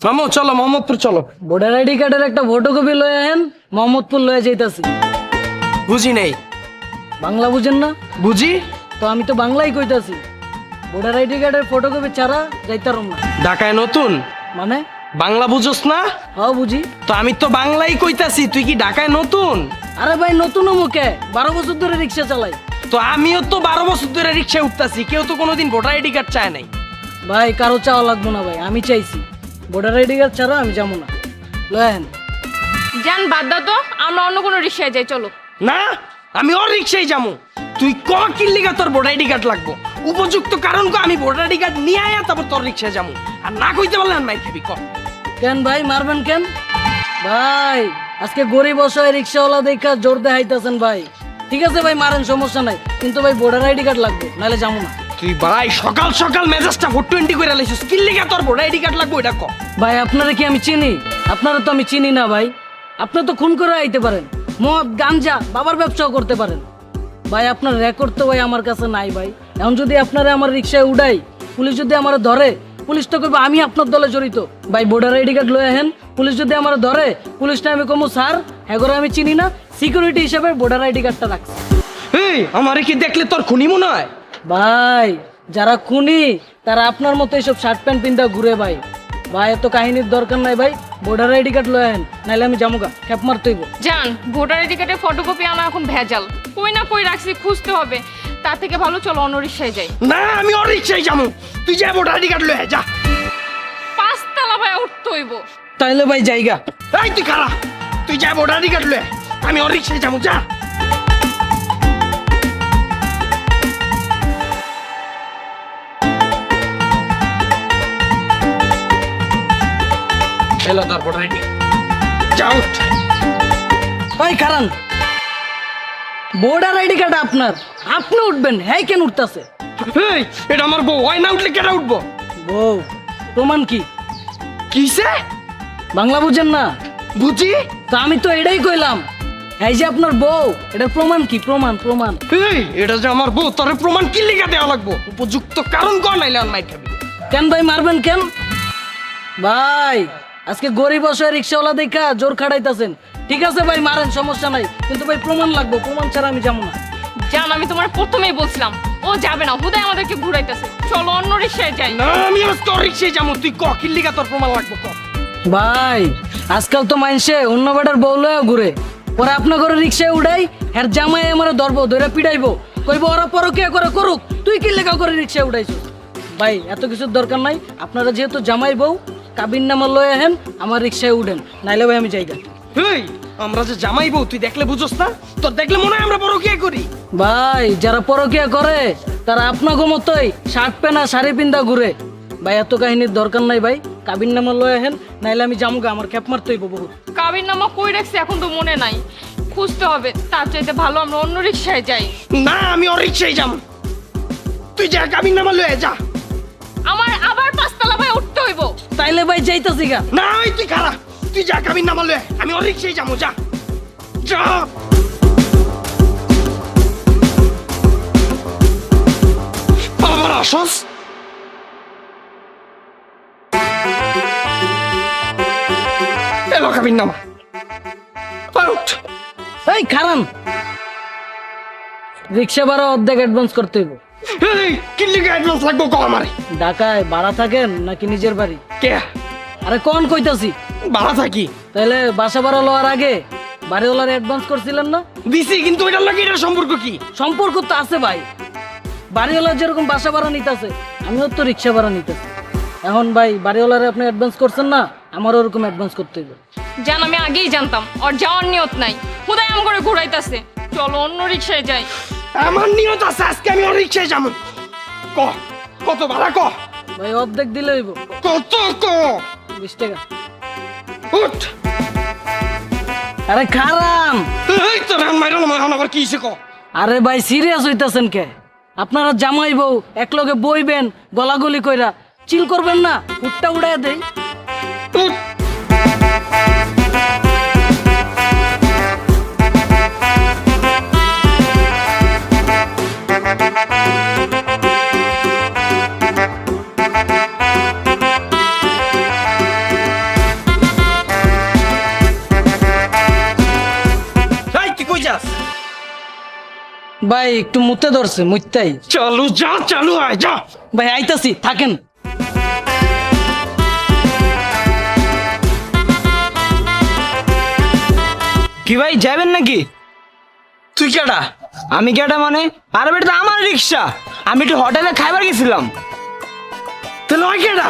মামু চলো মোহাম্মদপুর চলো। ভোটার আইডি কার্ডের একটা ফটোকপি লয়ে আহেন, মোহাম্মদপুর লয়ে যাইতাছি। বুঝি নেই। বাংলা বুঝেন না? বুঝি। তো আমি তো বাংলাই কইতাছি। ভোটার আইডি কার্ডের ফটোকপি ছাড়া যাইতারম না। ঢাকায় নতুন মানে? বাংলা বুঝোস না? হ্যাঁ বুঝি। তো আমি তো বাংলাই কইতাছি, তুই কি ঢাকায় নতুন? আরে ভাই নতুন মুখে 12 বছর ধরে রিক্সা চালাই। তো আমিও তো 12 বছর ধরে রিক্সায় উঠতাছি, কেউ তো কোনোদিন ভোটার আইডি কার্ড চায় নাই। ভাই কারো চাওয়া লাগবো না ভাই, আমি চাইছি। ভোটার আইডি কার্ড ছাড়া আমি যাবো না। লয়ে আহেন। যান বাদ দাও তো, আমরা অন্য কোনো রিক্সায় যাই চলো। না আমি ওর রিক্সায় যাবো। তুই ক কিল্লিগা তোর ভোটার আইডি কার্ড লাগবো, উপযুক্ত কারণ ক আমি ভোটার আইডি কার্ড নিয়ে আয়া তারপর তোর রিক্সায় যাবো। আর না কইতে পারলে আর মাইর খাবি ক। কেন ভাই মারবেন কেন? ভাই আজকে গরিব অসহায় রিক্সাওয়ালা দেখা জোর দেখাইতেছেন ভাই। ঠিক আছে ভাই মারেন, সমস্যা নাই, কিন্তু ভাই ভোটার আইডি কার্ড লাগবে, নাহলে যাবো না। তুই ভাই সকাল সকাল মেজাজটা 420 করে লাইছিস, কিল্লিগা তোর ভোটার আইডি কার্ড লাগবে এটা ক। ভাই আপনারা কি আমি চিনি? আপনারা তো আমি চিনি না ভাই। আপনি তো খুন করে আইতে পারেন, মদ গাঞ্জা বাবার ব্যবসাও করতে পারেন। ভাই আপনার রেকর্ড তো ভাই আমার কাছে নাই ভাই। এখন যদি আপনারা আমার রিক্সায় উড়াই, পুলিশ যদি আমার ধরে, পুলিশ তো কইবে আমি আপনার দলে জড়িত। ভাই ভোটার আইডি কার্ড লয়ে আহেন, পুলিশ যদি আমার ধরে, পুলিশটা আমি কমু স্যার এগোরে আমি চিনি না, সিকিউরিটি হিসেবে ভোটার আইডি কার্ডটা রাখছি। এই আমারে কি দেখলে তোর খুনি মনে হয়? ভাই যারা খুনি তারা আপনার মতো এইসব শার্ট প্যান্ট পিন্ধা ঘুরে ভাই। ভাই এত কাহিনীর দরকার নাই ভাই, ভোটার আইডি কার্ড লয়ে আহেন, নাহলে আমি জামুগা খেপ মারতে হইব। যান ভোটার আইডি কার্ডের ফটোকপি আমার এখন ভেজাল, কই না কই রাখছি, খুঁজতে হবে। তার থেকে ভালো চলো অন্য রিক্সায় যাই। না আমি ওর রিক্সায় যাবো, তুই যা ভোটার আইডি কার্ড লয়ে যা। 5 তলা ভাই উঠতে হইব। তাইলে ভাই জায়গা। এই তুই খারা, তুই যা ভোটার আইডি কার্ড লয়ে, আমি ওর রিক্সায় যাবো যা। এলো তোর ভোটার আইডি, যাও। ভাই কারণ ভোটার আইডি কার্ড আপনার, আপনি উঠবেন, হ্যাঁ কেন উঠতেছে? এই এটা আমার বউ, হয় না উঠলে কেটে উঠবো? বউ প্রমাণ কি? কিসে? বাংলা বুঝেন না? বুঝি। তো আমি তো এটাই কইলাম, এই যে আপনার বউ, এটার প্রমাণ কি? প্রমাণ প্রমাণ। এই এটা যে আমার বউ, তোর প্রমাণ কি লিখে দেওয়া লাগবো? উপযুক্ত কারণ কর, নাইলে আর মাইর খাবি। কেন ভাই মারবেন কেন? ভাই আজকে গরিব অসহায় রিক্সাওয়ালা দেখা জোর খাড়াইতেছেন। ঠিক আছে ভাই মারেন, সমস্যা নাই, কিন্তু ভাই প্রমাণ লাগবে, প্রমাণ ছাড়া আমি যাবো না। যান আমি তোমার প্রথমেই বলছিলাম ও যাবে না, হুদাই আমাদেরকে ঘুরাইতেছে, চলো অন্য রিক্সায় যাই। না আমি আজ তোর রিক্সায় যাবো, তুই ক কি লিখে তোর প্রমাণ লাগবো ক। ভাই আজকাল তো মাইনসে অন্য বেটার বউ লয়ে ঘুরে, পরে আপনার ঘরে রিক্সায় উঠাই, হ্যার জামাই আমার ধরবো, ধরে পিটাইবো, কইবো ওরা পরকিয়া করে করুক, তুই কি লেখা করে রিক্সায় উঠাইছো? ভাই এত কিছুর দরকার নাই, আপনারা যেহেতু জামাই বউ, কাবিন নামা লয়ে আহেন, আমার রিক্সায় উঠেন, নাইলে ভাই আমি যাইগা। এই আমরা যে জামাই বউ, তুই দেখলে বুঝোস না? তোর দেখলে মনে হয় আমরা পরকিয়া করি? ভাই যারা পরকিয়া করে তারা আপনাকে মতোই শার্ট পেনা শাড়ি পিন্দা ঘুরে। ভাই এত কাহিনীর দরকার নাই ভাই, কাবিন নামা লয়ে আহেন, নাইলে আমি জামুগা, আমার ক্যাপ মারতে হইব বহুত। কাবির নামা কই রাখছি এখন তো মনে নাই, খুঁজতে হবে। তার চাইতে ভালো আমরা অন্য রিক্সায় যাই। না আমি ওর রিক্সায় যাবো, তুই যা কাবিন নামা লয়ে যা। আমার আবার 5 তলা ভাই উঠতে হইব। তাইলে ভাই যাইতাছি গা। না ওই তুই খারা, তুই যা কাবিন নামা লয়ে, আমি ওর রিক্সায় যাবো যা যা। বাবার আসস এলো কাবিন নামা আউট। এই খারান, রিক্সা ভাড়া অর্ধেক অ্যাডভান্স করতে হইব। এই কি লিখে অ্যাডভান্স লাগবো ক আমারে? ঢাকায় ভাড়া থাকেন নাকি নিজের বাড়ি? কে? আরে কোন কইতাছি? ভাড়া থাকি। তাইলে বাসা ভাড়া লওয়ার আগে বাড়িওয়ালার অ্যাডভান্স করছিলেন না? দিছি, কিন্তু এটার লাগে এটার সম্পর্ক কি? সম্পর্ক তো আছে ভাই, বাড়িওয়ালার যেরকম বাসা ভাড়া নিতেছে আমিও তো রিক্সা ভাড়া নিতেছি। এখন ভাই বাড়িওয়ালারে আপনি অ্যাডভান্স করছেন না, আমারও ওরকম অ্যাডভান্স করতে হইবে। জান আমি আগেই জানতাম ওর যাওয়ার নিয়ত নাই, হুদাই আম করে ঘুরাইতেছে, চলো অন্য রিক্সায় যাই। আমার নিয়ত আছে, আজকে আমি ওর রিক্সায় যাবো। ক কত ভাড়া ক? ভাই অর্ধেক দিলে হইব। কত ক? 20 টাকা। উঠ। আরে খারাম, এই তো রান মাইরাল এখন আবার কি হইছে ক? আরে ভাই সিরিয়াস হইতাছেন কে? আপনারা জামাই বউ একলগে বইবেন, গলাগলি কইরা চিল করবেন না, উঠটা উড়াইয়া দেই। উঠ। ভাই একটু মুতে ধরছে মুত্তাই। চালু যা, চালু আয় যা। ভাই আইতাছি, থাকেন। কি ভাই যাবেন নাকি? তুই কেডা? আমি কেটা মানে? আরে বেটা তো আমার রিক্সা, আমি একটু হোটেলে খাইবার গেছিলাম। তাহলে ওই কেডা?